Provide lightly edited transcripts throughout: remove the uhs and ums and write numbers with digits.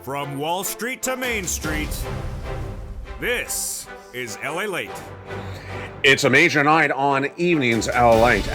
From Wall Street to Main Street, this is LALATE. It's a major night on evenings LALATE.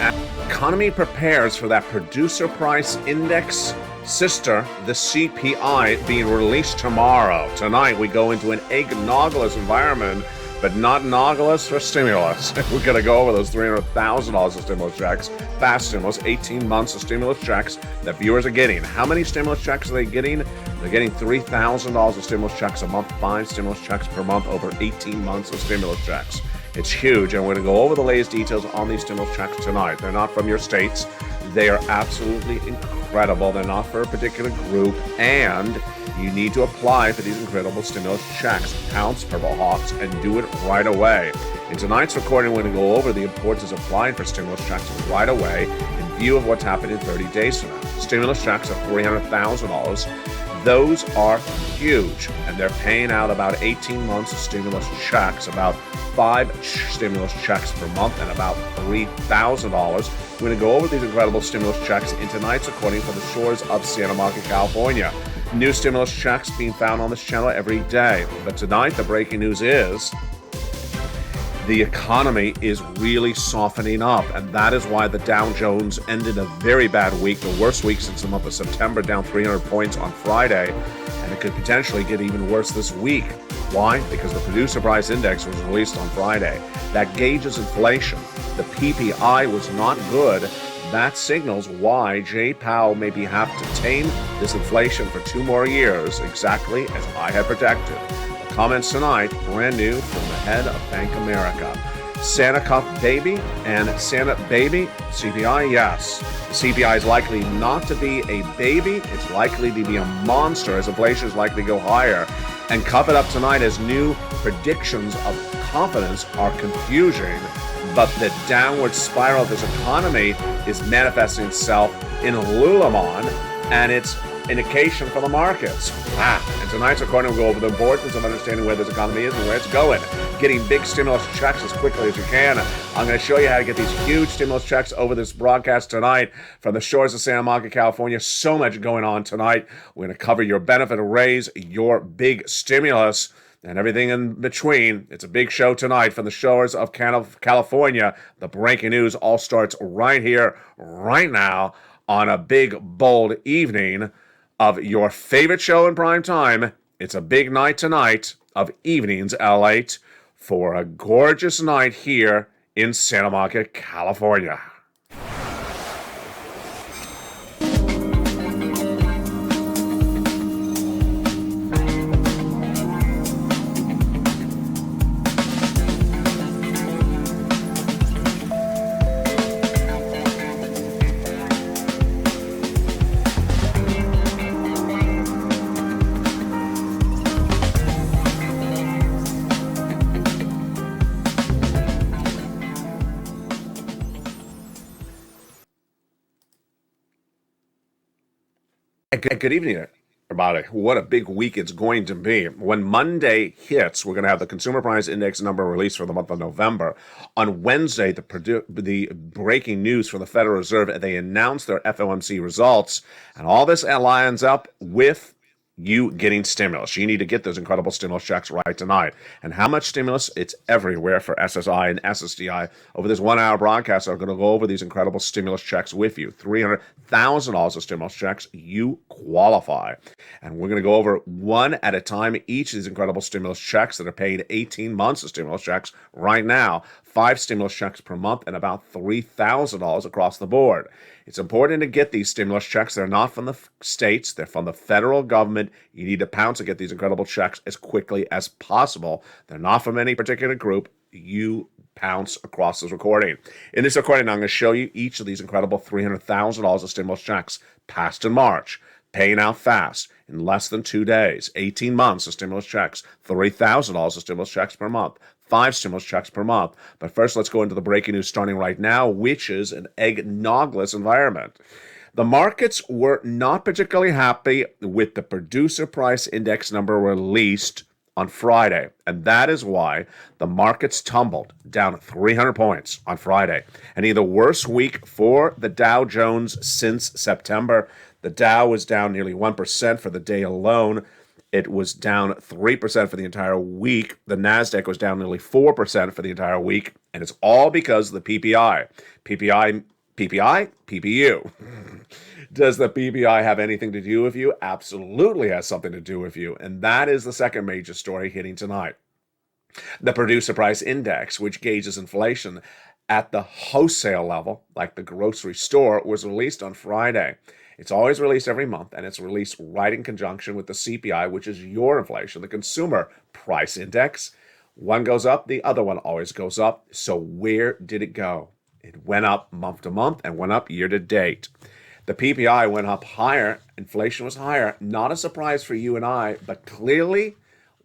Economy prepares for that producer price index sister, the CPI, being released tomorrow. Tonight we go into an egg-noggless environment, but not noggless for stimulus. We're going to go over those $300,000 of stimulus checks, fast stimulus, 18 months of stimulus checks that viewers are getting. How many stimulus checks are they getting? They're getting $3,000 of stimulus checks a month, 5 stimulus checks per month, over 18 months of stimulus checks. It's huge, and we're going to go over the latest details on these stimulus checks tonight. They're not from your states. They are absolutely incredible. They're not for a particular group, and you need to apply for these incredible stimulus checks. Pounce, Purple Hawks, and do it right away. In tonight's recording, we're going to go over the importance of applying for stimulus checks right away in view of what's happened in 30 days from now. Stimulus checks of $300,000. Those are huge, and they're paying out about 18 months of stimulus checks, about 5 stimulus checks per month, and about $3,000. We're going to go over these incredible stimulus checks in tonight's recording from the shores of Santa Monica, California. New stimulus checks being found on this channel every day. But tonight, the breaking news is the economy is really softening up, and that is why the Dow Jones ended a very bad week, the worst week since the month of September, down 300 points on Friday, and it could potentially get even worse this week. Why? Because the producer price index was released on Friday. That gauges inflation. The PPI was not good. That signals why Jay Powell maybe have to tame this inflation for 2 more years, exactly as I had predicted. Comments tonight, brand new from the head of Bank America. Santa Cup baby and Santa baby, CPI, yes. The CPI is likely not to be a baby. It's likely to be a monster as inflation is likely to go higher. And cup it up tonight as new predictions of confidence are confusing. But the downward spiral of this economy is manifesting itself in Lululemon, and it's indication for the markets. And tonight's recording will go over the importance of understanding where this economy is and where it's going. Getting big stimulus checks as quickly as you can. I'm going to show you how to get these huge stimulus checks over this broadcast tonight from the shores of Santa Monica, California. So much going on tonight. We're going to cover your benefit raise, your big stimulus, and everything in between. It's a big show tonight from the shores of California. The breaking news all starts right here, right now, on a big, bold evening of your favorite show in prime time. It's a big night tonight of Evenings LALATE for a gorgeous night here in Santa Monica, California. Good evening, everybody. What a big week it's going to be. When Monday hits, we're going to have the Consumer Price Index number released for the month of November. On Wednesday, the breaking news from the Federal Reserve, they announced their FOMC results, and all this lines up with you getting stimulus. You need to get those incredible stimulus checks right tonight. And how much stimulus? It's everywhere for SSI and SSDI. Over this 1-hour broadcast, I'm going to go over these incredible stimulus checks with you. $300,000 of stimulus checks. You qualify. And we're going to go over one at a time each of these incredible stimulus checks that are paid 18 months of stimulus checks right now. 5 stimulus checks per month and about $3,000 across the board. It's important to get these stimulus checks. They're not from the states. They're from the federal government. You need to pounce and get these incredible checks as quickly as possible. They're not from any particular group. You pounce across this recording. In this recording, I'm going to show you each of these incredible $300,000 of stimulus checks passed in March, paying out fast in less than 2 days, 18 months of stimulus checks, $3,000 of stimulus checks per month, 5 stimulus checks per month. But first, let's go into the breaking news starting right now, which is an egg-noggless environment. The markets were not particularly happy with the producer price index number released on Friday, and that is why the markets tumbled down 300 points on Friday. And the worst week for the Dow Jones since September. The Dow was down nearly 1% for the day alone. It was down 3% for the entire week. The NASDAQ was down nearly 4% for the entire week. And it's all because of the PPI. PPI, PPU. Does the PPI have anything to do with you? Absolutely has something to do with you. And that is the second major story hitting tonight. The Producer Price Index, which gauges inflation at the wholesale level, like the grocery store, was released on Friday. It's always released every month, and it's released right in conjunction with the CPI, which is your inflation, the Consumer Price Index. One goes up, the other one always goes up. So where did it go? It went up month to month and went up year to date. The PPI went up higher. Inflation was higher. Not a surprise for you and I, but clearly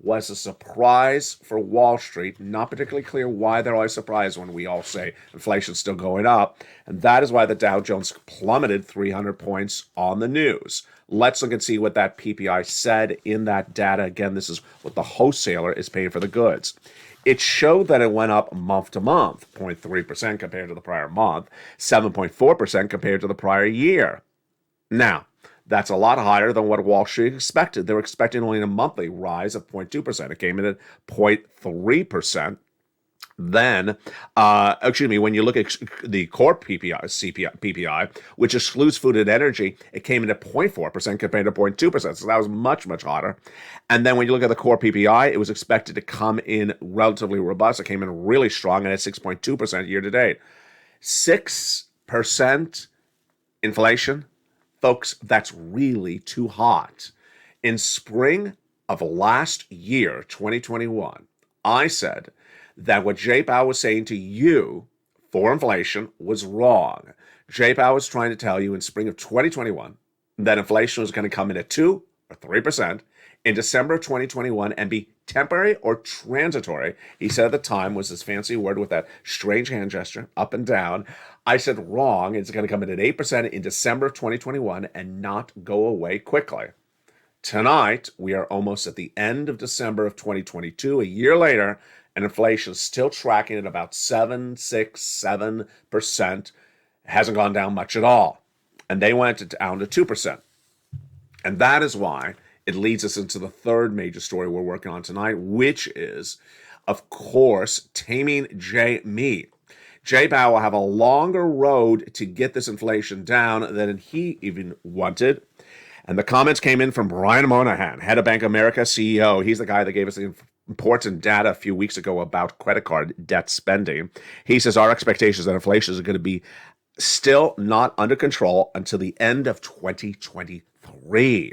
was a surprise for Wall Street. Not particularly clear why they're always surprised when we all say inflation's still going up. And that is why the Dow Jones plummeted 300 points on the news. Let's look and see what that PPI said in that data. Again, this is what the wholesaler is paying for the goods. It showed that it went up month to month, 0.3% compared to the prior month, 7.4% compared to the prior year. Now, that's a lot higher than what Wall Street expected. They were expecting only a monthly rise of 0.2%. It came in at 0.3%. Then, when you look at the core PPI, which excludes food and energy, it came in at 0.4% compared to 0.2%. So that was much, much hotter. And then when you look at the core PPI, it was expected to come in relatively robust. It came in really strong and at 6.2% year to date. 6% inflation. Folks, that's really too hot. In spring of last year, 2021, I said that what Jay Powell was saying to you for inflation was wrong. Jay Powell was trying to tell you in spring of 2021 that inflation was going to come in at 2 or 3% in December of 2021 and be temporary or transitory. He said at the time was this fancy word with that strange hand gesture, up and down. I said wrong. It's going to come in at 8% in December of 2021 and not go away quickly. Tonight, we are almost at the end of December of 2022, a year later, and inflation is still tracking at about 7%. It hasn't gone down much at all. And they went down to 2%. And that is why it leads us into the third major story we're working on tonight, which is, of course, taming Jay Powell will have a longer road to get this inflation down than he even wanted. And the comments came in from Brian Moynihan, head of Bank of America, CEO. He's the guy that gave us the important data a few weeks ago about credit card debt spending. He says our expectations that inflation is going to be still not under control until the end of 2023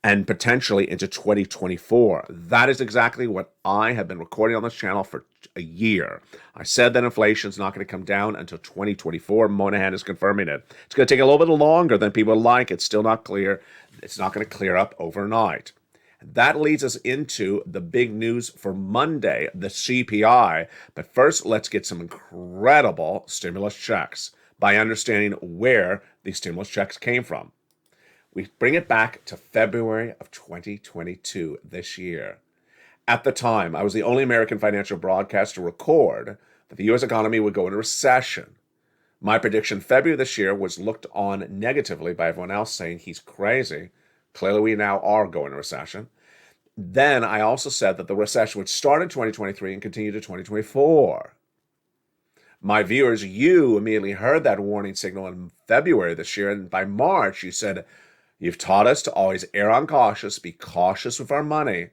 and potentially into 2024. That is exactly what I have been recording on this channel for a year. I said that inflation is not going to come down until 2024. Moynihan is confirming it. It's going to take a little bit longer than people like. It's still not clear. It's not going to clear up overnight. That leads us into the big news for Monday, the CPI. But first, let's get some incredible stimulus checks by understanding where these stimulus checks came from. We bring it back to February of 2022, this year. At the time, I was the only American financial broadcaster to record that the U.S. economy would go into recession. My prediction February this year was looked on negatively by everyone else, saying he's crazy. Clearly, we now are going into recession. Then I also said that the recession would start in 2023 and continue to 2024. My viewers, you immediately heard that warning signal in February this year, and by March, you said, "You've taught us to always err on cautious, be cautious with our money.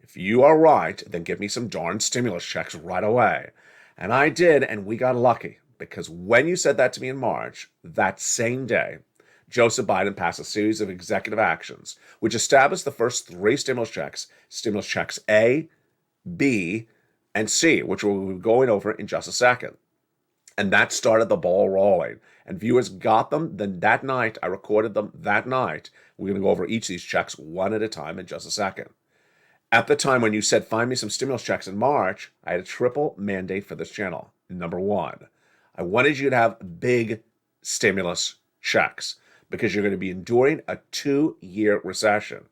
If you are right, then give me some darn stimulus checks right away." And I did, and we got lucky, because when you said that to me in March, that same day, Joseph Biden passed a series of executive actions, which established the first 3 stimulus checks A, B, and C, which we'll be going over in just a second. And that started the ball rolling. And viewers got them. Then that night, I recorded them that night. We're going to go over each of these checks one at a time in just a second. At the time when you said, find me some stimulus checks in March, I had a triple mandate for this channel. Number 1, I wanted you to have big stimulus checks because you're going to be enduring a 2-year recession.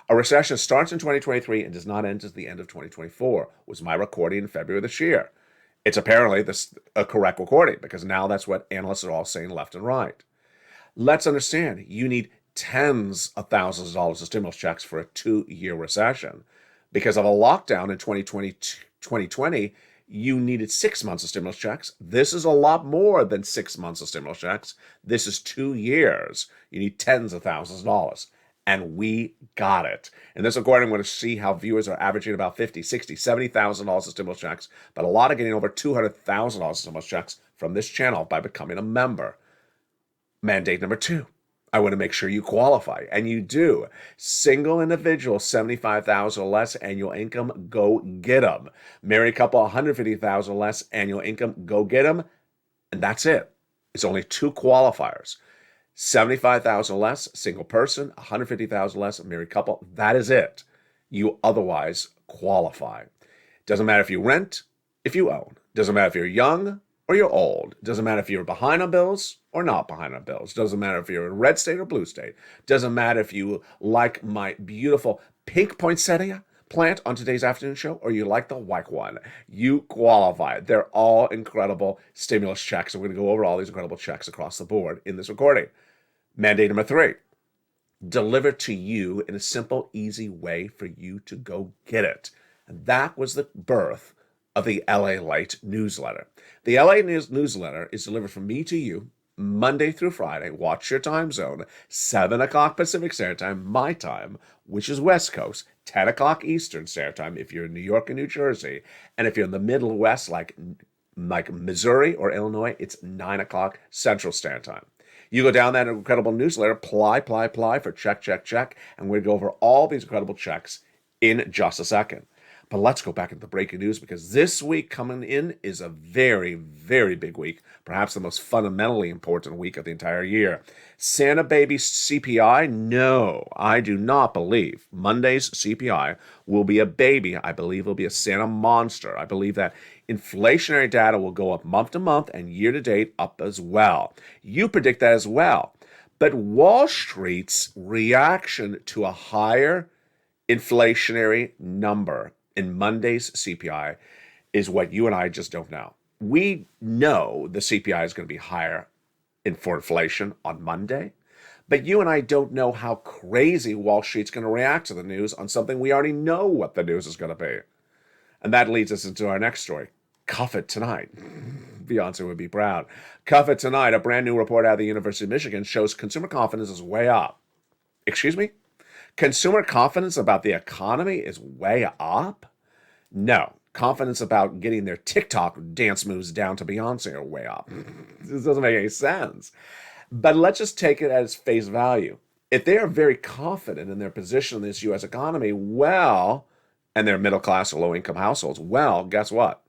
A recession starts in 2023 and does not end at the end of 2024, was my recording in February this year. It's apparently a correct recording because now that's what analysts are all saying left and right. Let's understand, you need tens of thousands of dollars of stimulus checks for a 2-year recession. Because of a lockdown in 2020, you needed 6 months of stimulus checks. This is a lot more than 6 months of stimulus checks. This is 2 years. You need tens of thousands of dollars. And we got it. In this recording, we're going to see how viewers are averaging about $50,000, $60,000, $70,000 of stimulus checks, but a lot are getting over $200,000 of stimulus checks from this channel by becoming a member. Mandate number 2. I want to make sure you qualify, and you do. Single individual, $75,000 or less annual income, go get them. Married couple, $150,000 or less annual income, go get them. And that's it. It's only 2 qualifiers. $75,000 or less, single person, $150,000 less, married couple. That is it. You otherwise qualify. Doesn't matter if you rent, if you own. Doesn't matter if you're young or you're old. Doesn't matter if you're behind on bills or not behind on bills. Doesn't matter if you're in red state or blue state. Doesn't matter if you like my beautiful pink poinsettia plant on today's afternoon show or you like the white one. You qualify. They're all incredible stimulus checks. And we're going to go over all these incredible checks across the board in this recording. Mandate number 3. Deliver to you in a simple, easy way for you to go get it. And that was the birth of the LALATE newsletter. The LA newsletter is delivered from me to you Monday through Friday. Watch your time zone. 7 o'clock Pacific Standard Time, my time, which is West Coast. 10 o'clock Eastern Standard Time if you're in New York and New Jersey. And if you're in the Middle West, like Missouri or Illinois, it's 9 o'clock Central Standard Time. You go down that incredible newsletter, apply for check, and we're going to go over all these incredible checks in just a second. But let's go back into the breaking news, because this week coming in is a very, very big week, perhaps the most fundamentally important week of the entire year. Santa baby CPI? No, I do not believe Monday's CPI will be a baby. I believe it'll be a Santa monster. I believe that inflationary data will go up month to month and year to date up as well. You predict that as well. But Wall Street's reaction to a higher inflationary number in Monday's CPI is what you and I just don't know. We know the CPI is going to be higher for inflation on Monday, but you and I don't know how crazy Wall Street's going to react to the news on something we already know what the news is going to be. And that leads us into our next story. Cuff it tonight. Beyonce would be proud. Cuff it tonight. A brand new report out of the University of Michigan shows consumer confidence is way up. Excuse me? Consumer confidence about the economy is way up? No. Confidence about getting their TikTok dance moves down to Beyonce are way up. This doesn't make any sense. But let's just take it as face value. If they are very confident in their position in this U.S. economy, well, and they're middle class or low income households, well, guess what?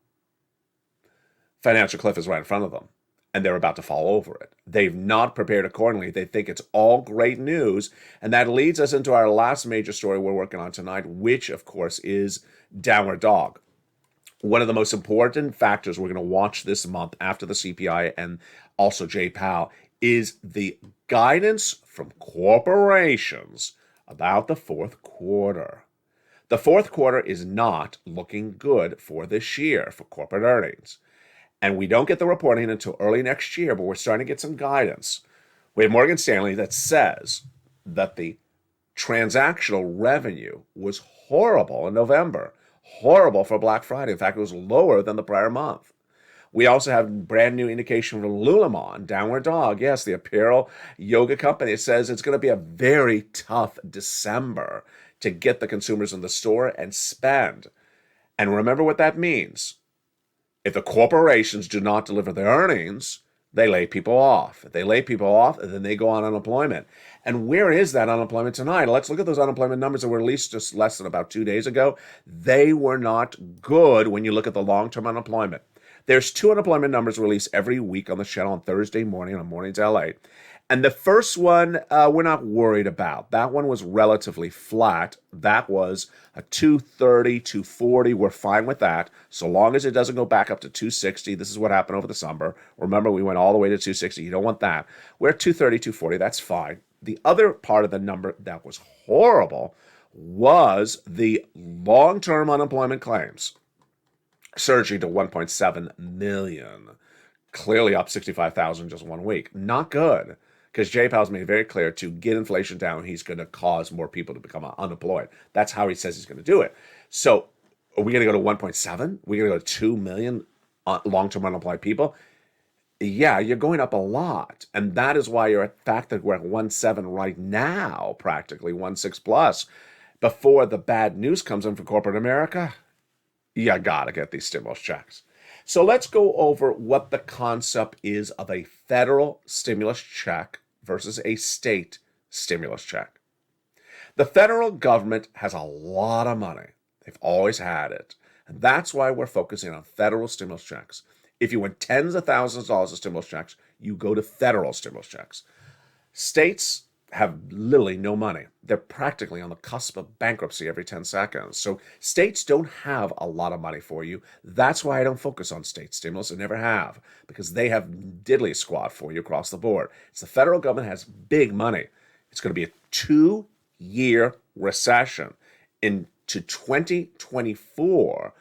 Financial cliff is right in front of them, and they're about to fall over it. They've not prepared accordingly. They think it's all great news, and that leads us into our last major story we're working on tonight, which, of course, is downward dog. One of the most important factors we're going to watch this month after the CPI and also J. Powell is the guidance from corporations about the fourth quarter. The fourth quarter is not looking good for this year for corporate earnings. And we don't get the reporting until early next year, but we're starting to get some guidance. We have Morgan Stanley that says that the transactional revenue was horrible in November. Horrible for Black Friday. In fact, it was lower than the prior month. We also have brand new indication from Lululemon, downward dog. Yes, the apparel yoga company. It says it's going to be a very tough December to get the consumers in the store and spend. And remember what that means. If the corporations do not deliver their earnings, they lay people off. If they lay people off, then they go on unemployment. And where is that unemployment tonight? Let's look at those unemployment numbers that were released just less than about 2 days ago. They were not good when you look at the long-term unemployment. There's 2 unemployment numbers released every week on the channel on Thursday morning on Mornings LA. And the first one, we're not worried about. That one was relatively flat. That was a 230, 240. We're fine with that, so long as it doesn't go back up to 260. This is what happened over the summer. Remember, we went all the way to 260. You don't want that. We're at 230, 240. That's fine. The other part of the number that was horrible was the long-term unemployment claims, surging to 1.7 million. Clearly up 65,000 just 1 week. Not good. because Jay Powell's made it very clear to get inflation down, he's going to cause more people to become unemployed. That's how he says he's going to do it. So are we going to go to 1.7? Are we going to go to 2 million long-term unemployed people? Yeah, you're going up a lot. And that is why you're at the fact that we're at 1.7 right now, practically 1.6 plus. Before the bad news comes in for corporate America, you got to get these stimulus checks. So let's go over what the concept is of a federal stimulus check versus a state stimulus check. The federal government has a lot of money. They've always had it. And that's why we're focusing on federal stimulus checks. If you want tens of thousands of dollars of stimulus checks, you go to federal stimulus checks. States have literally no money. They're practically on the cusp of bankruptcy every 10 seconds. So states don't have a lot of money for you. That's why I don't focus on state stimulus. I never have, because they have diddly squat for you across the board. It's the federal government has big money. It's going to be a 2-year recession into 2024.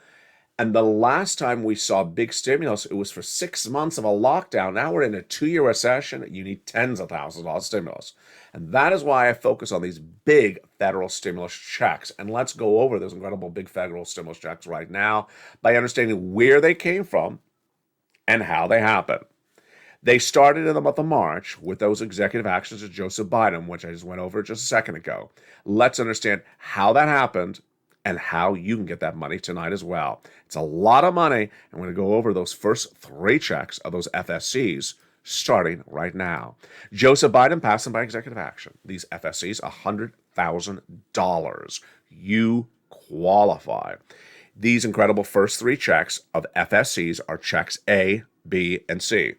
And the last time we saw big stimulus, it was for 6 months of a lockdown. Now we're in a 2-year recession. You need tens of thousands of dollars stimulus. And that is why I focus on these big federal stimulus checks. And let's go over those incredible big federal stimulus checks right now by understanding where they came from and how they happened. They started in the month of March with those executive actions of Joseph Biden, which I just went over just a second ago. Let's understand how that happened and how you can get that money tonight as well. It's a lot of money. I'm going to go over those first 3 checks of those FSCs starting right now. Joseph Biden passed them by executive action. These FSCs, $100,000. You qualify. These incredible first 3 checks of FSCs are checks A, B, and C.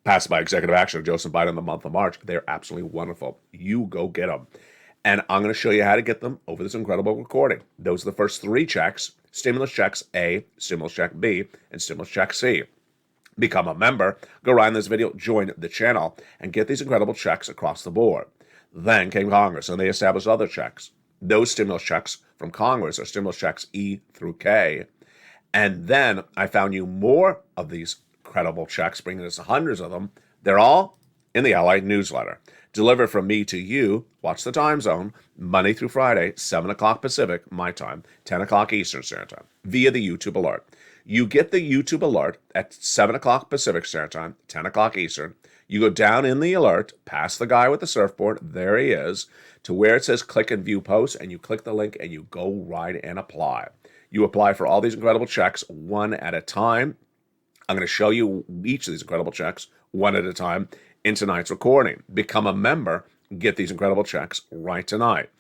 Passed by executive action of Joseph Biden in the month of March. They're absolutely wonderful. You go get them. And I'm going to show you how to get them over this incredible recording. Those are the first 3 checks: stimulus checks A, stimulus check B, and stimulus check C. Become a member, go right in this video, join the channel, and get these incredible checks across the board. Then came Congress, and they established other checks. Those stimulus checks from Congress are stimulus checks E through K. And then I found you more of these incredible checks, bringing us hundreds of them. They're all in the LA newsletter. Delivered from me to you, watch the time zone, Monday through Friday, 7 o'clock Pacific, my time, 10 o'clock Eastern Standard Time, via the YouTube alert. You get the YouTube alert at 7 o'clock Pacific Standard Time, 10 o'clock Eastern. You go down in the alert, past the guy with the surfboard, there he is, to where it says click and view post, and you click the link and you go right and apply. You apply for all these incredible checks one at a time. I'm going to show you each of these incredible checks one at a time in tonight's recording. Become a member, get these incredible checks right tonight.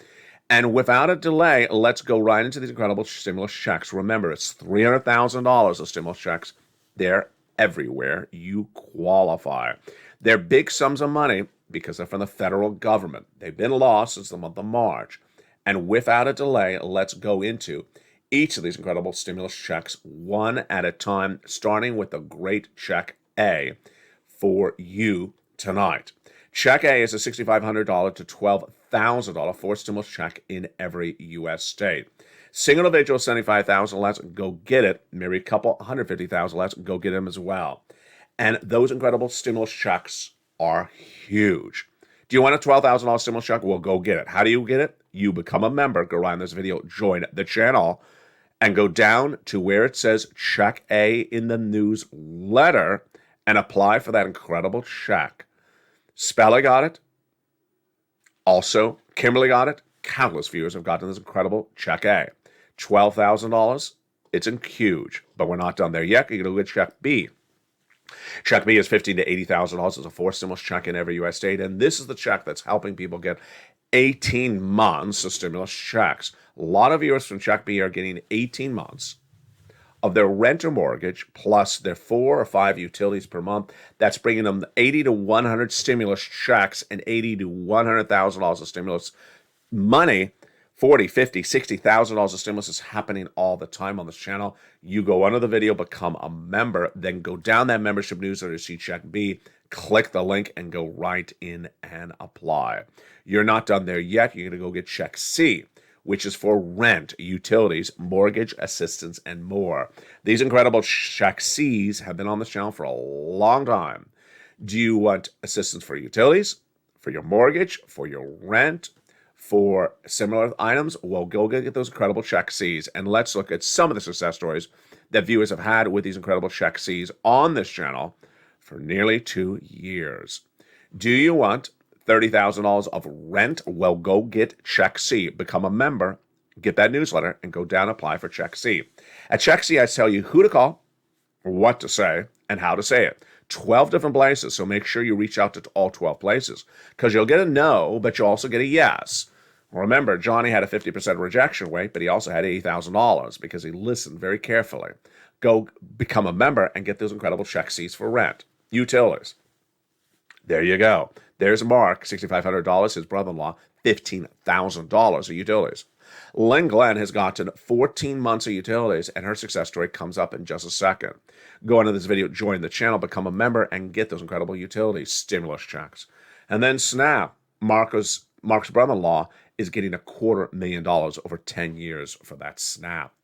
And without a delay, let's go right into these incredible stimulus checks. Remember, it's $300,000 of stimulus checks. They're everywhere. You qualify. They're big sums of money because they're from the federal government. They've been lost since the month of March. And without a delay, let's go into each of these incredible stimulus checks one at a time, starting with the great check A for you tonight. Check A is a $6,500 to $12,000 forced stimulus check in every U.S. state. Single individual, $75,000 less, go get it. Married couple, $150,000 less, go get them as well. And those incredible stimulus checks are huge. Do you want a $12,000 stimulus check? Well, go get it. How do you get it? You become a member. Go right in this video, join the channel, and go down to where it says check A in the newsletter and apply for that incredible check. Spella got it. Also, Kimberly got it. Countless viewers have gotten this incredible check A. $12,000. It's huge, but we're not done there yet. You're going to get check B. Check B is $15,000 to $80,000. It's a forced stimulus check in every U.S. state, and this is the check that's helping people get 18 months of stimulus checks. A lot of viewers from check B are getting 18 months of their rent or mortgage plus their 4 or 5 utilities per month. That's bringing them 80 to 100 stimulus checks and $80,000 to $100,000 of stimulus money. 40, 50, $60,000 of stimulus is happening all the time on this channel. You go under the video, become a member, then go down that membership newsletter to see check B, click the link, and go right in and apply. You're not done there yet. You're going to go get check C, which is for rent, utilities, mortgage assistance, and more. These incredible check C's have been on this channel for a long time. Do you want assistance for utilities, for your mortgage, for your rent, for similar items? Well, go get those incredible check Cs, and let's look at some of the success stories that viewers have had with these incredible check Cs on this channel for nearly 2 years. Do you want $30,000 of rent? Well, go get Check C. Become a member, get that newsletter, and go down and apply for Check C. At Check C, I tell you who to call, what to say, and how to say it. 12 different places, so make sure you reach out to all 12 places, because you'll get a no, but you'll also get a yes. Remember, Johnny had a 50% rejection rate, but he also had $80,000 because he listened very carefully. Go become a member and get those incredible check Cs for rent. Utilities. There you go. There's Mark, $6,500, his brother-in-law, $15,000 of utilities. Lynn Glenn has gotten 14 months of utilities, and her success story comes up in just a second. Go into this video, join the channel, become a member, and get those incredible utility stimulus checks. And then Snap, Mark's brother-in-law, is getting $250,000 over 10 years for that Snap.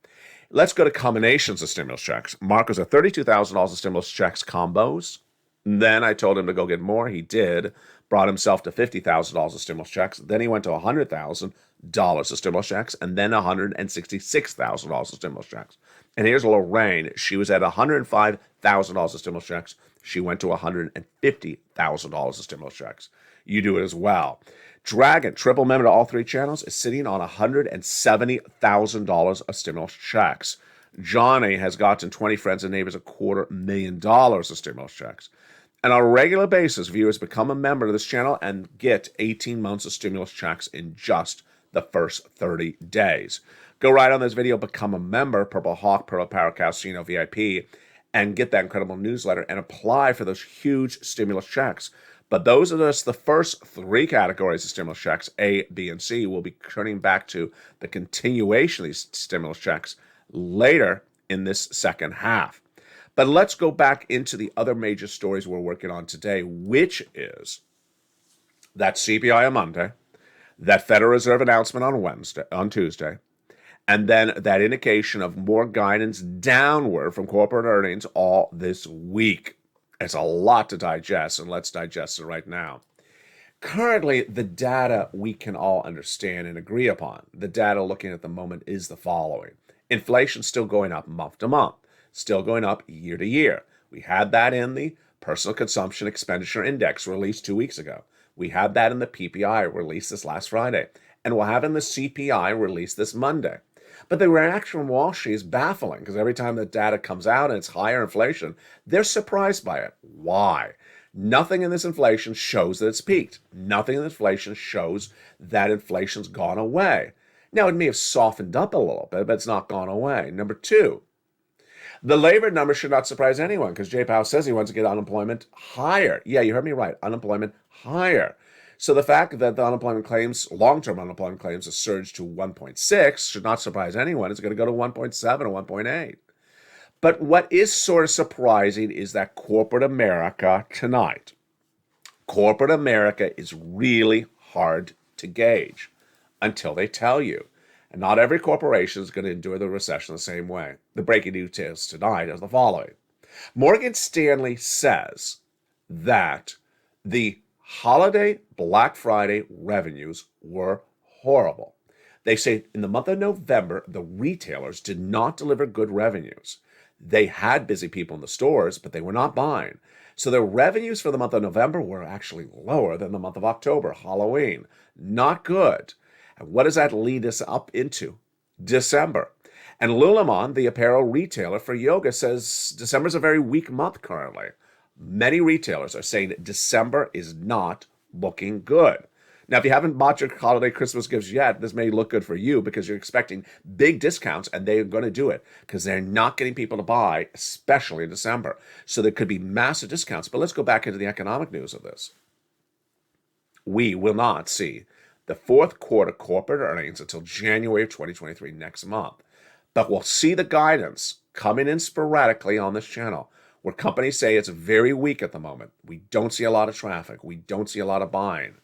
Let's go to combinations of stimulus checks. Marcos had $32,000 of stimulus checks combos. Then I told him to go get more. He did. Brought himself to $50,000 of stimulus checks. Then he went to $100,000 of stimulus checks, and then $166,000 of stimulus checks. And here's Lorraine. She was at $105,000 of stimulus checks. She went to $150,000 of stimulus checks. You do it as well. Dragon, triple member to all three channels, is sitting on $170,000 of stimulus checks. Johnny has gotten 20 friends and neighbors $250,000 of stimulus checks. And on a regular basis, viewers become a member of this channel and get 18 months of stimulus checks in just the first 30 days. Go right on this video, become a member, Purple Hawk, Purple Power Casino VIP, and get that incredible newsletter and apply for those huge stimulus checks. But those are just the first three categories of stimulus checks, A, B, and C. We'll be turning back to the continuation of these stimulus checks later in this second half. But let's go back into the other major stories we're working on today, which is that CPI on Monday, that Federal Reserve announcement on Tuesday, and then that indication of more guidance downward from corporate earnings all this week. It's a lot to digest, and let's digest it right now. Currently, the data we can all understand and agree upon, the data looking at the moment is the following. Inflation still going up month to month, still going up year to year. We had that in the Personal Consumption Expenditure Index released 2 weeks ago. We had that in the PPI released this last Friday. And we'll have in the CPI released this Monday. But the reaction from Wall Street is baffling because every time the data comes out and it's higher inflation, they're surprised by it. Why? Nothing in this inflation shows that it's peaked. Nothing in this inflation shows that inflation's gone away. Now, it may have softened up a little bit, but it's not gone away. Number two, the labor number should not surprise anyone because Jay Powell says he wants to get unemployment higher. Yeah, you heard me right. Unemployment higher. So the fact that the unemployment claims, long-term unemployment claims, have surged to 1.6 should not surprise anyone. It's going to go to 1.7 or 1.8. But what is sort of surprising is that corporate America tonight. Corporate America is really hard to gauge until they tell you. And not every corporation is going to endure the recession the same way. The breaking news tonight is the following. Morgan Stanley says that the holiday Black Friday revenues were horrible. They say in the month of November, the retailers did not deliver good revenues. They had busy people in the stores, but they were not buying. So their revenues for the month of November were actually lower than the month of October, Halloween. Not good. And what does that lead us up into? December. And Lululemon, the apparel retailer for yoga, says December is a very weak month currently. Many retailers are saying that December is not looking good. Now, if you haven't bought your holiday Christmas gifts yet, this may look good for you because you're expecting big discounts, and they're going to do it because they're not getting people to buy, especially in December. So there could be massive discounts. But let's go back into the economic news of this. We will not see the fourth quarter corporate earnings until January of 2023 next month. But we'll see the guidance coming in sporadically on this channel, where companies say it's very weak at the moment. We don't see a lot of traffic. We don't see a lot of buying.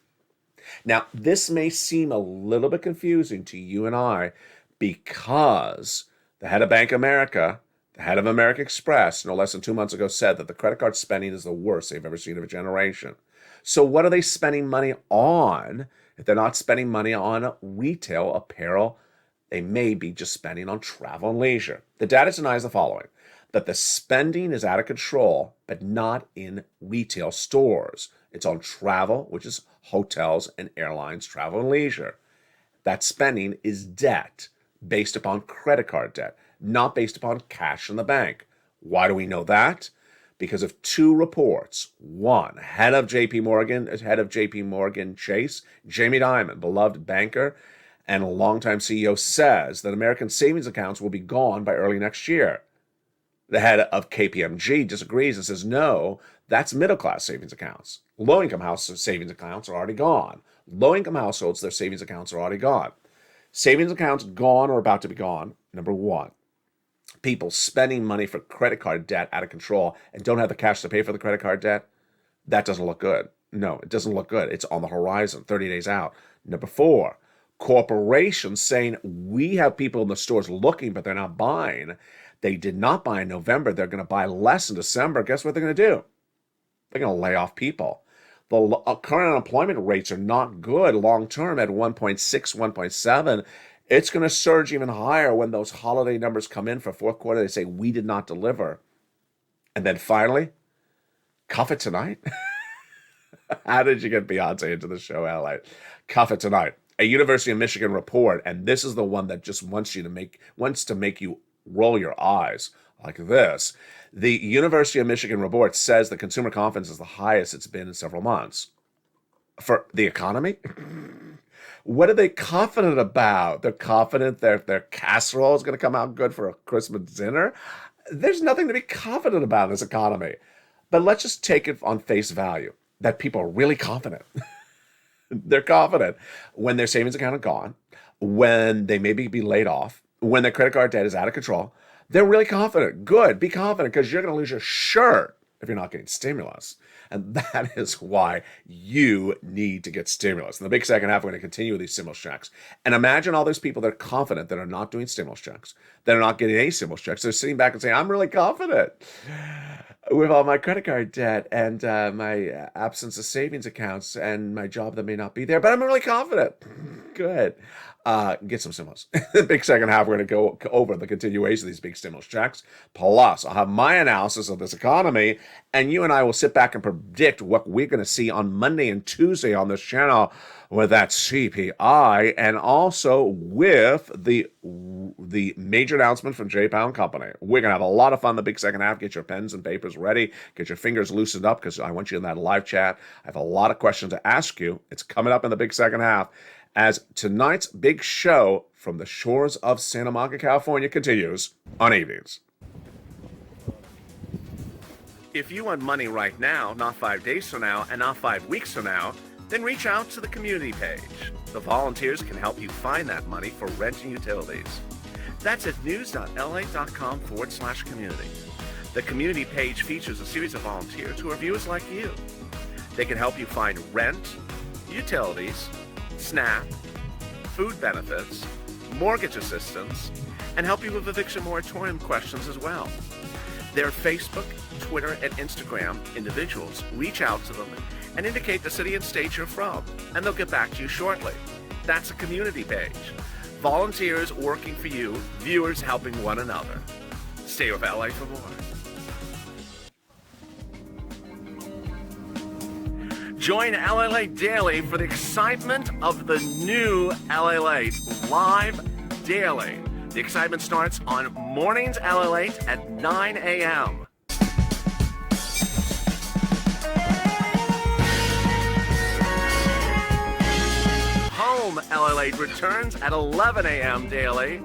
Now, this may seem a little bit confusing to you and I because the head of Bank of America, the head of American Express, no less than 2 months ago, said that the credit card spending is the worst they've ever seen of a generation. So what are they spending money on? If they're not spending money on retail apparel, they may be just spending on travel and leisure. The data denies the following: that the spending is out of control, but not in retail stores. It's on travel, which is hotels and airlines, travel and leisure. That spending is debt based upon credit card debt, not based upon cash in the bank. Why do we know that? Because of two reports. One, head of JP Morgan Chase, Jamie Dimon, beloved banker and a longtime CEO, says that American savings accounts will be gone by early next year. The head of KPMG disagrees and says, no, that's middle-class savings accounts. Low-income household savings accounts are already gone. Low-income households, their savings accounts are already gone. Savings accounts gone or about to be gone, number one. People spending money for credit card debt out of control and don't have the cash to pay for the credit card debt, that doesn't look good. No, it doesn't look good. It's on the horizon, 30 days out. Number four, corporations saying we have people in the stores looking, but they're not buying. They did not buy in November. They're going to buy less in December. Guess what they're going to do? They're going to lay off people. The current unemployment rates are not good long-term at 1.6, 1.7. It's going to surge even higher when those holiday numbers come in for fourth quarter. They say, we did not deliver. And then finally, cuff it tonight. How did you get Beyonce into the show, LA? Cuff it tonight. A University of Michigan report, and this is the one that just wants to make you roll your eyes like this. The University of Michigan report says that consumer confidence is the highest it's been in several months. For the economy? What are they confident about? They're confident their casserole is going to come out good for a Christmas dinner? There's nothing to be confident about in this economy. But let's just take it on face value that people are really confident. They're confident when their savings account is gone, when they maybe be laid off, when their credit card debt is out of control. They're really confident. Good, be confident, because you're going to lose your shirt if you're not getting stimulus. And that is why you need to get stimulus. In the big second half, we're going to continue with these stimulus checks. And imagine all those people that are confident that are not doing stimulus checks, that are not getting any stimulus checks. They're sitting back and saying, I'm really confident with all my credit card debt and my absence of savings accounts and my job that may not be there, but I'm really confident. Good. Get some stimulus. The big second half, we're going to go over the continuation of these big stimulus checks. Plus, I'll have my analysis of this economy, and you and I will sit back and predict what we're going to see on Monday and Tuesday on this channel with that CPI, and also with the major announcement from J. Powell Company. We're going to have a lot of fun the big second half. Get your pens and papers ready. Get your fingers loosened up, because I want you in that live chat. I have a lot of questions to ask you. It's coming up in the big second half, as tonight's big show from the shores of Santa Monica, California continues on Evenings. If you want money right now, not 5 days from now, and not 5 weeks from now, then reach out to the community page. The volunteers can help you find that money for rent and utilities. That's at news.la.com/community. The community page features a series of volunteers who are viewers like you. They can help you find rent, utilities, SNAP, food benefits, mortgage assistance, and help you with eviction moratorium questions as well. Their Facebook, Twitter, and Instagram individuals reach out to them and indicate the city and state you're from, and they'll get back to you shortly. That's a community page. Volunteers working for you, viewers helping one another. Stay with LA for more. Join LALATE Daily for the excitement of the new LALATE live daily. The excitement starts on mornings LALATE at 9 a.m. Home LALATE returns at 11 a.m. daily.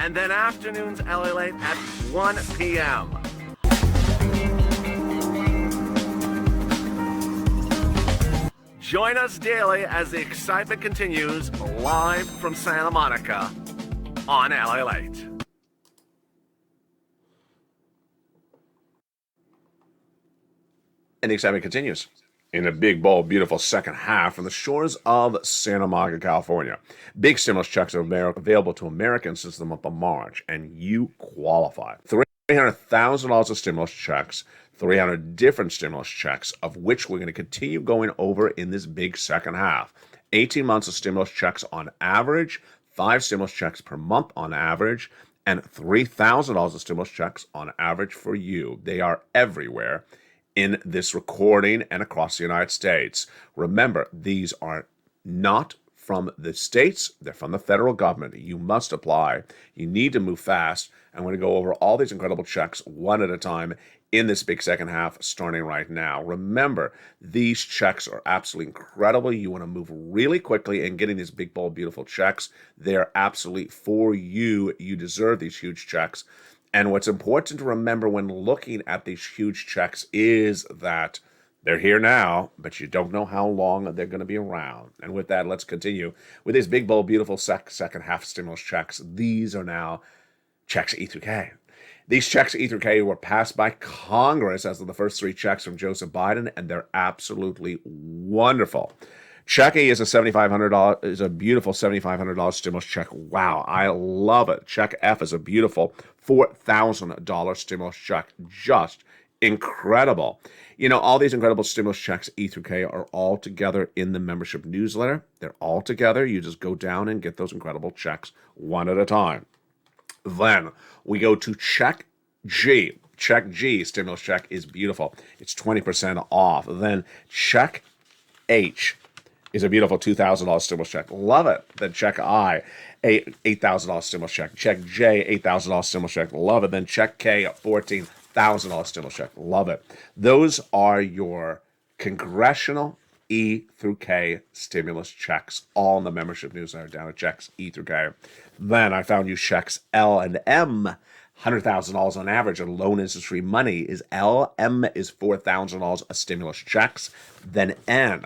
And then afternoons LALATE at 1 p.m. Join us daily as the excitement continues live from Santa Monica on LALATE. And the excitement continues. In a big, bold, beautiful second half from the shores of Santa Monica, California. Big stimulus checks are available to Americans since the month of March, and you qualify. $300,000 of stimulus checks, 300 different stimulus checks, of which we're going to continue going over in this big second half. 18 months of stimulus checks on average, 5 stimulus checks per month on average, and $3,000 of stimulus checks on average for you. They are everywhere in this recording and across the United States. Remember, these are not from the states, they're from the federal government. You must apply. You need to move fast. I'm going to go over all these incredible checks one at a time in this big second half starting right now. Remember, these checks are absolutely incredible. You want to move really quickly and getting these big, bold, beautiful checks. They're absolutely for you. You deserve these huge checks. And what's important to remember when looking at these huge checks is that they're here now, but you don't know how long they're going to be around. And with that, let's continue with these big, bold, beautiful second half stimulus checks. These are now checks E through K. These checks E through K were passed by Congress as of the first 3 checks from Joseph Biden, and they're absolutely wonderful. Check E is a beautiful $7,500 stimulus check. Wow, I love it. Check F is a beautiful $4,000 stimulus check. Just incredible. You know, all these incredible stimulus checks, E through K, are all together in the membership newsletter. They're all together. You just go down and get those incredible checks one at a time. Then we go to check G. Check G, stimulus check, is beautiful. It's 20% off. Then check H is a beautiful $2,000 stimulus check. Love it. Then check I, $8,000 stimulus check. Check J, $8,000 stimulus check. Love it. Then check K, $14,000 stimulus check. Love it. Those are your congressional E through K stimulus checks, all in the membership newsletter down at checks E through K. Then I found you checks L and M. $100,000 on average of loan interest-free money is L. M is $4,000 of stimulus checks. Then N.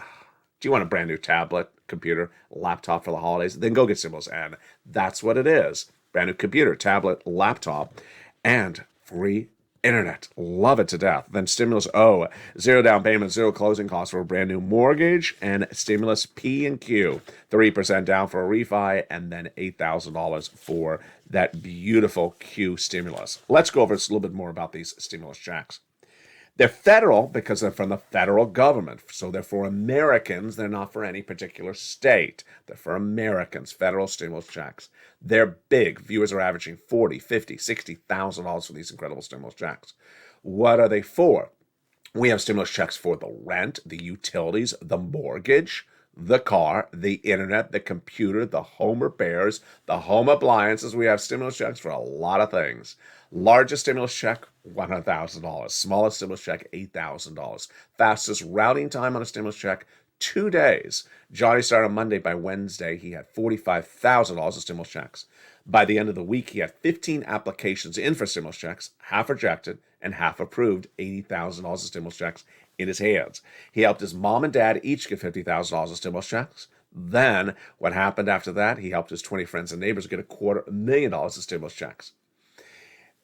Do you want a brand new tablet, computer, laptop for the holidays? Then go get stimulus N. That's what it is. Brand new computer, tablet, laptop, and free internet. Love it to death. Then stimulus O, 0 down payment, 0 closing costs for a brand new mortgage, and stimulus P and Q, 3% down for a refi, and then $8,000 for that beautiful Q stimulus. Let's go over a little bit more about these stimulus checks. They're federal because they're from the federal government. So they're for Americans. They're not for any particular state. They're for Americans, federal stimulus checks. They're big. Viewers are averaging $40,000, $50,000, $60,000 for these incredible stimulus checks. What are they for? We have stimulus checks for the rent, the utilities, the mortgage, the car, the internet, the computer, the home repairs, the home appliances. We have stimulus checks for a lot of things. Largest stimulus check, $100,000. Smallest stimulus check, $8,000. Fastest routing time on a stimulus check, 2 days. Johnny started on Monday. By Wednesday, he had $45,000 of stimulus checks. By the end of the week, he had 15 applications in for stimulus checks, half rejected and half approved, $80,000 of stimulus checks in his hands. He helped his mom and dad each get $50,000 of stimulus checks. Then, what happened after that? He helped his 20 friends and neighbors get $250,000 of stimulus checks.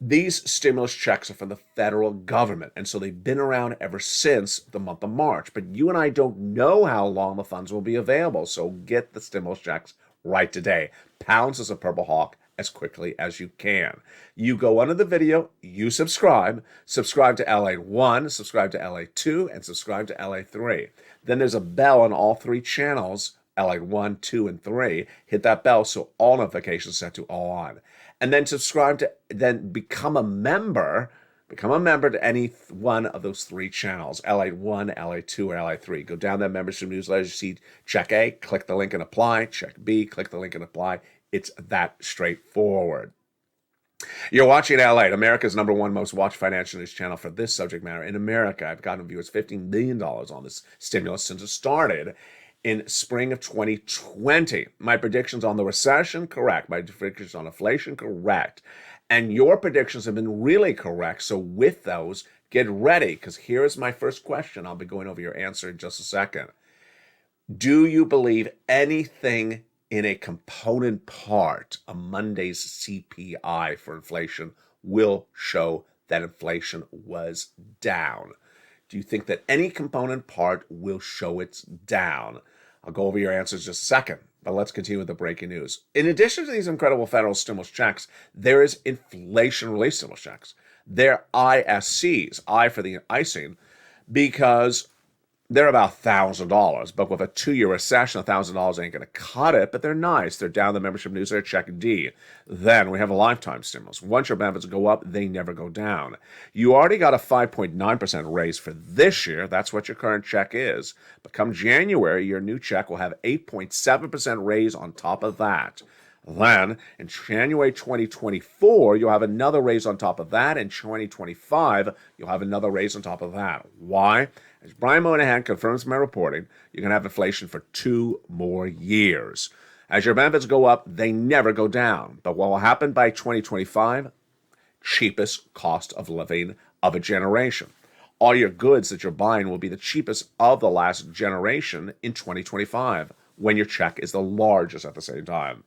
These stimulus checks are from the federal government, and so they've been around ever since the month of March. But you and I don't know how long the funds will be available, so get the stimulus checks right today. Pounce as a Purple Hawk as quickly as you can. You go under the video, you subscribe to LA1, subscribe to LA2, and subscribe to LA3. Then there's a bell on all 3 channels, LA1, 2, and 3. Hit that bell so all notifications set to all on. And then become a member to any one of those 3 channels, LA1, LA2, or LA3. Go down that membership newsletter, you see check A, click the link and apply. Check B, click the link and apply. It's that straightforward. You're watching LALATE, America's #1 most watched financial news channel for this subject matter. In America, I've gotten viewers $15 million on this stimulus since it started in spring of 2020. My predictions on the recession, correct. My predictions on inflation, correct. And your predictions have been really correct. So with those, get ready, because here's my first question. I'll be going over your answer in just a second. Do you believe anything in a component part of Monday's CPI for inflation will show that inflation was down? Do you think that any component part will show it's down? I'll go over your answers in just a second, but let's continue with the breaking news. In addition to these incredible federal stimulus checks, there is inflation relief stimulus checks. They're ISCs, I for the icing, because they're about $1,000, but with a 2-year recession, $1,000 ain't going to cut it, but they're nice. They're down the membership newsletter, check D. Then we have a lifetime stimulus. Once your benefits go up, they never go down. You already got a 5.9% raise for this year. That's what your current check is. But come January, your new check will have 8.7% raise on top of that. Then, in January 2024, you'll have another raise on top of that. In 2025, you'll have another raise on top of that. Why? As Brian Moynihan confirms in my reporting, you're going to have inflation for 2 more years. As your benefits go up, they never go down. But what will happen by 2025? Cheapest cost of living of a generation. All your goods that you're buying will be the cheapest of the last generation in 2025, when your check is the largest at the same time.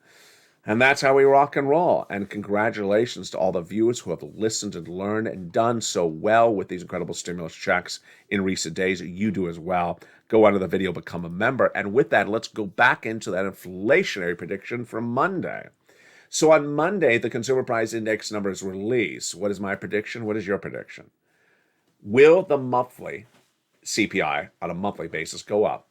And that's how we rock and roll. And congratulations to all the viewers who have listened and learned and done so well with these incredible stimulus checks in recent days. You do as well. Go under the video, become a member. And with that, let's go back into that inflationary prediction for Monday. So on Monday, the Consumer Price Index number is released. What is my prediction? What is your prediction? Will the monthly CPI on a monthly basis go up?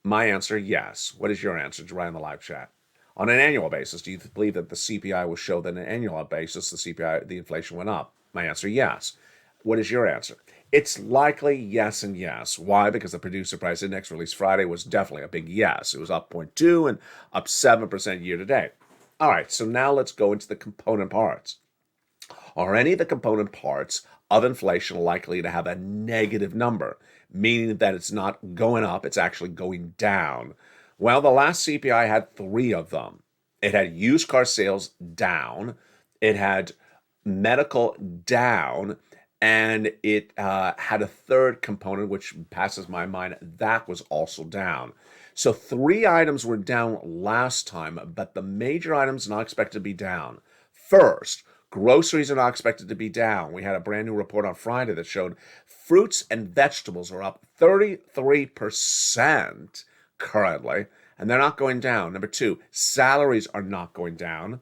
My answer, yes. What is your answer? Write in the live chat. On an annual basis, do you believe that the CPI will show that on an annual basis the CPI, the inflation went up? My answer, yes. What is your answer? It's likely yes and yes. Why? Because the Producer Price Index released Friday was definitely a big yes. It was up 0.2 and up 7% year to date. All right, so now let's go into the component parts. Are any of the component parts of inflation likely to have a negative number, meaning that it's not going up, it's actually going down? Well, the last CPI had 3 of them. It had used car sales down, it had medical down, and it had a third component, which passes my mind, that was also down. So 3 items were down last time, but the major items not expected to be down. First, groceries are not expected to be down. We had a brand new report on Friday that showed fruits and vegetables are up 33% currently, and they're not going down. Number 2, salaries are not going down.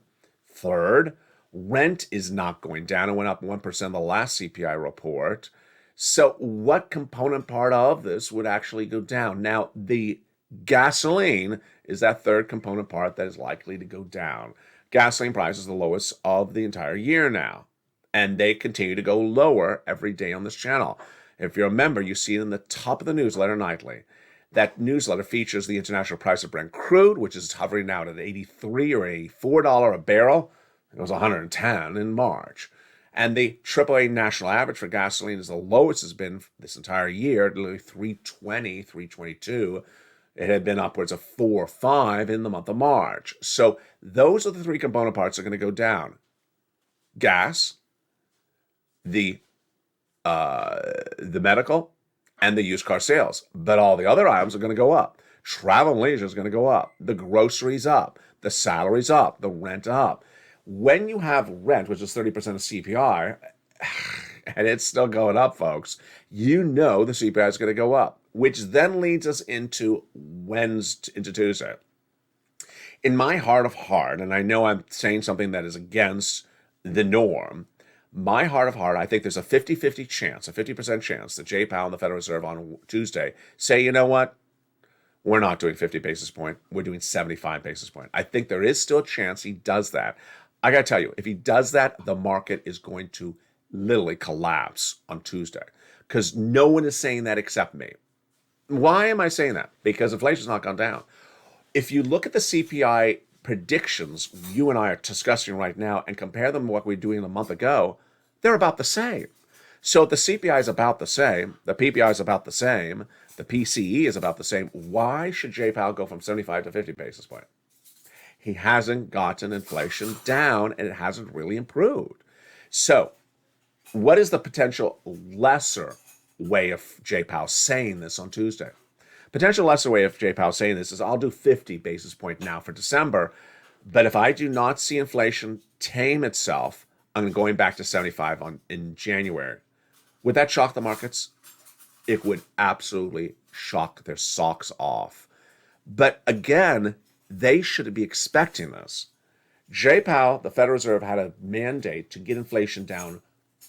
Third, rent is not going down. It went up 1% in the last CPI report. So what component part of this would actually go down? Now, the gasoline is that third component part that is likely to go down. Gasoline price is the lowest of the entire year now, and they continue to go lower every day on this channel. If you're a member, you see it in the top of the newsletter nightly. That newsletter features the international price of Brent crude, which is hovering now at $83 or $84 a barrel. It was $110 in March. And the AAA national average for gasoline is the lowest it's been this entire year, literally $3.20, $3.22. It had been upwards of $4 or $5 in the month of March. So those are the 3 component parts that are going to go down. Gas, the medical, and the used car sales. But all the other items are going to go up. Travel and leisure is going to go up. The groceries up. The salaries up. The rent up. When you have rent, which is 30% of CPI, and it's still going up, folks, you know the CPI is going to go up, which then leads us into Tuesday. In my heart of heart, and I know I'm saying something that is against the norm, my heart of heart, I think there's a 50-50 chance, a 50% chance that Jay Powell and the Federal Reserve on Tuesday say, you know what? We're not doing 50 basis point. We're doing 75 basis point. I think there is still a chance he does that. I got to tell you, if he does that, the market is going to literally collapse on Tuesday because no one is saying that except me. Why am I saying that? Because inflation's not gone down. If you look at the CPI predictions you and I are discussing right now and compare them to what we were doing a month ago, they're about the same. So if the CPI is about the same, the PPI is about the same, the PCE is about the same, why should Jay Powell go from 75 to 50 basis point? He hasn't gotten inflation down and it hasn't really improved. So what is the potential lesser way of Jay Powell saying this on Tuesday? Potential lesser way of Jay Powell saying this is I'll do 50 basis point now for December, but if I do not see inflation tame itself, I'm going back to 75 in January. Would that shock the markets? it would absolutely shock their socks off. But again, they should be expecting this. Jay Powell, the Federal Reserve, had a mandate to get inflation down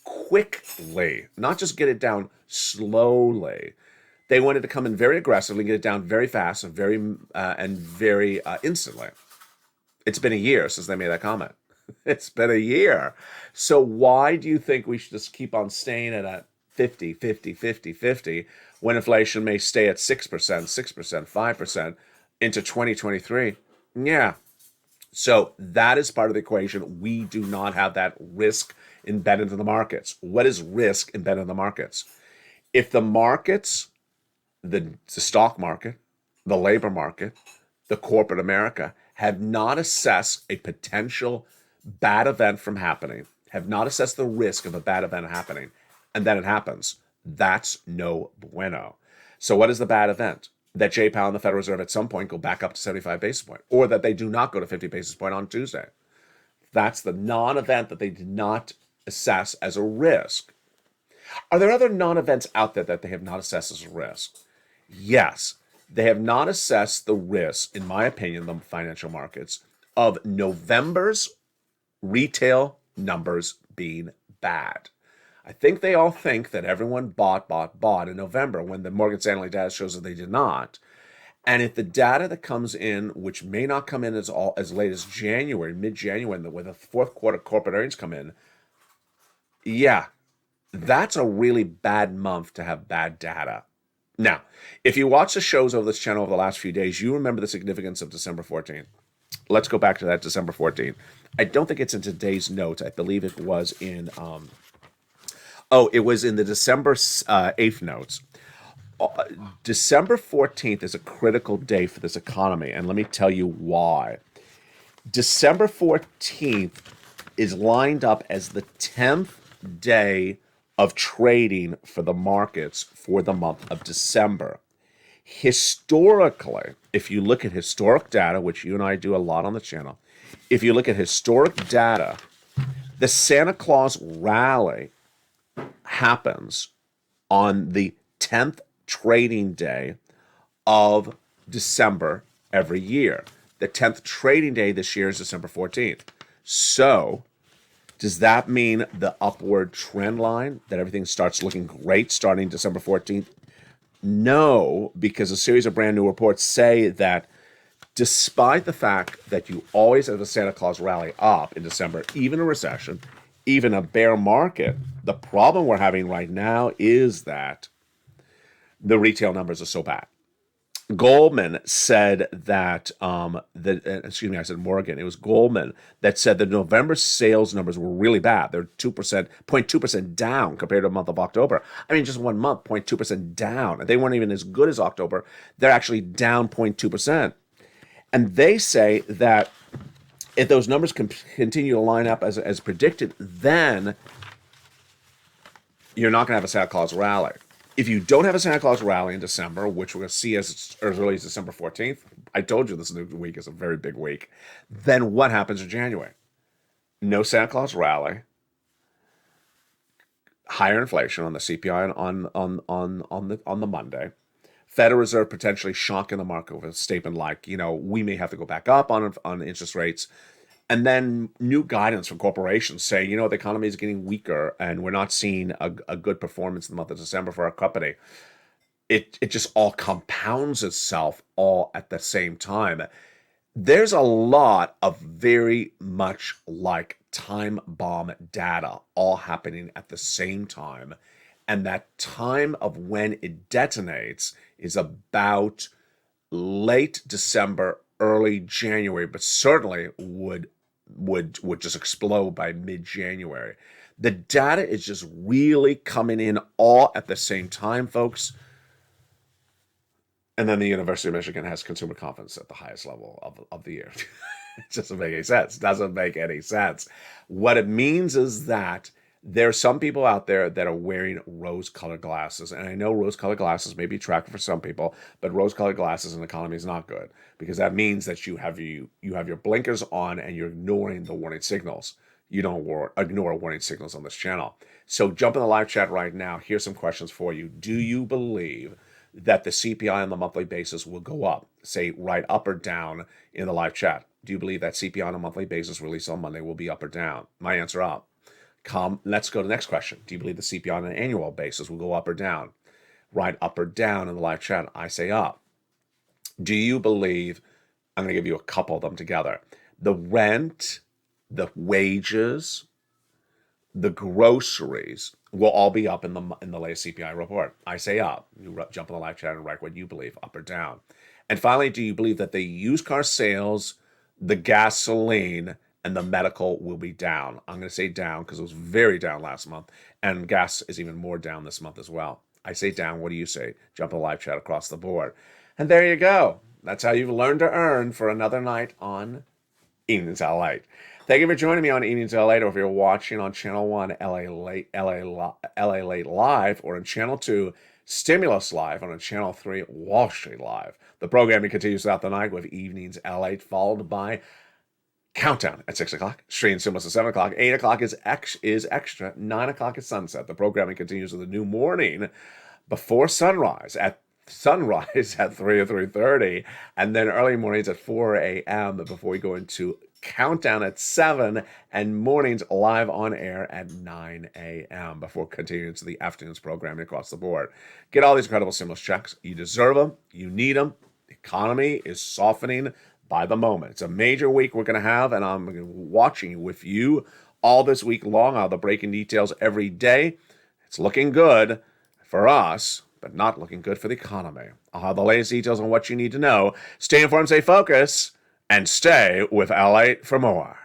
quickly, not just get it down slowly. They wanted to come in very aggressively, get it down very fast and very instantly. It's been a year since they made that comment. It's been a year. So why do you think we should just keep on staying at a 50, 50, 50, 50 when inflation may stay at 6%, 6%, 5% into 2023? Yeah. So that is part of the equation. We do not have that risk embedded in the markets. What is risk embedded in the markets? If the markets, the stock market, the labor market, the corporate America have not assessed a potential bad event from happening, have not assessed the risk of a bad event happening, and then it happens, that's no bueno. So what is the bad event? That Jay Powell and the Federal Reserve at some point go back up to 75 basis points, or that they do not go to 50 basis point on Tuesday. That's the non-event that they did not assess as a risk. Are there other non-events out there that they have not assessed as a risk? Yes. They have not assessed the risk, in my opinion, the financial markets, of November's retail numbers being bad. I think they all think that everyone bought in November when the Morgan Stanley data shows that they did not. And if the data that comes in, which may not come in as late as January, mid-January, when the fourth quarter corporate earnings come in, yeah, that's a really bad month to have bad data. Now, if you watch the shows over this channel over the last few days, you remember the significance of December 14th. Let's go back to that December 14th. I don't think it's in today's notes. I believe it was in... it was in the December 8th notes. December 14th is a critical day for this economy, and let me tell you why. December 14th is lined up as the 10th day of trading for the markets for the month of December. Historically, if you look at historic data, which you and I do a lot on the channel, if you look at historic data, the Santa Claus rally happens on the 10th trading day of December every year. The 10th trading day this year is December 14th. So does that mean the upward trend line, that everything starts looking great starting December 14th? No, because a series of brand new reports say that despite the fact that you always have a Santa Claus rally up in December, even a recession, even a bear market, the problem we're having right now is that the retail numbers are so bad. Goldman said that, I said Morgan. It was Goldman that said that November sales numbers were really bad. They're 0.2% down compared to the month of October. I mean, just 1 month, 0.2% down. They weren't even as good as October. They're actually down 0.2%. And they say that if those numbers continue to line up as predicted, then you're not going to have a Santa Claus rally. If you don't have a Santa Claus rally in December, which we're going to see as early as December 14th, I told you this week is a very big week, then what happens in January? No Santa Claus rally, higher inflation on the CPI on the Monday, Federal Reserve potentially shocking the market with a statement like, we may have to go back up on interest rates. And then new guidance from corporations say, the economy is getting weaker and we're not seeing a good performance in the month of December for our company. It just all compounds itself all at the same time. There's a lot of very much like time bomb data all happening at the same time. And that time of when it detonates is about late December, early January, but certainly would just explode by mid-January. The data is just really coming in all at the same time, folks. And then the University of Michigan has consumer confidence at the highest level of the year. It doesn't make any sense. Doesn't make any sense. What it means is that there are some people out there that are wearing rose-colored glasses. And I know rose-colored glasses may be attractive for some people, but rose-colored glasses in the economy is not good, because that means that you have your blinkers on and you're ignoring the warning signals. you don't ignore warning signals on this channel. So jump in the live chat right now. Here's some questions for you. Do you believe that the CPI on the monthly basis will go up? Say right up or down in the live chat. Do you believe that CPI on a monthly basis released on Monday will be up or down? My answer, up. Let's go to the next question. Do you believe the CPI on an annual basis will go up or down? Right up or down in the live chat. I say up. Do you believe, I'm going to give you a couple of them together, the rent, the wages, the groceries will all be up in the latest CPI report? I say up. You jump in the live chat and write what you believe, up or down. And finally, do you believe that the used car sales, the gasoline, and the medical will be down? I'm going to say down because it was very down last month, and gas is even more down this month as well. I say down. What do you say? Jump in the live chat across the board. And there you go. That's how you've learned to earn for another night on Evenings LALATE. Thank you for joining me on Evenings LALATE, or if you're watching on Channel 1, LALATE Live, or on Channel 2, Stimulus Live, or on Channel 3, Wall Street Live. The programming continues throughout the night with Evenings LALATE, followed by Countdown at 6 o'clock, Stream Stimulus at 7 o'clock, 8 o'clock is extra, 9 o'clock is sunset. The programming continues with the new morning before sunrise at 3 or 3:30, and then early mornings at 4 a.m. before we go into Countdown at 7, and mornings live on air at 9 a.m. before continuing to the afternoon's programming across the board. Get all these incredible stimulus checks. You deserve them. You need them. The economy is softening by the moment. It's a major week we're going to have, and I'm watching with you all this week long. I'll have the breaking details every day. It's looking good for us, but not looking good for the economy. I'll have the latest details on what you need to know. Stay informed, stay focused, and stay with LALATE for more.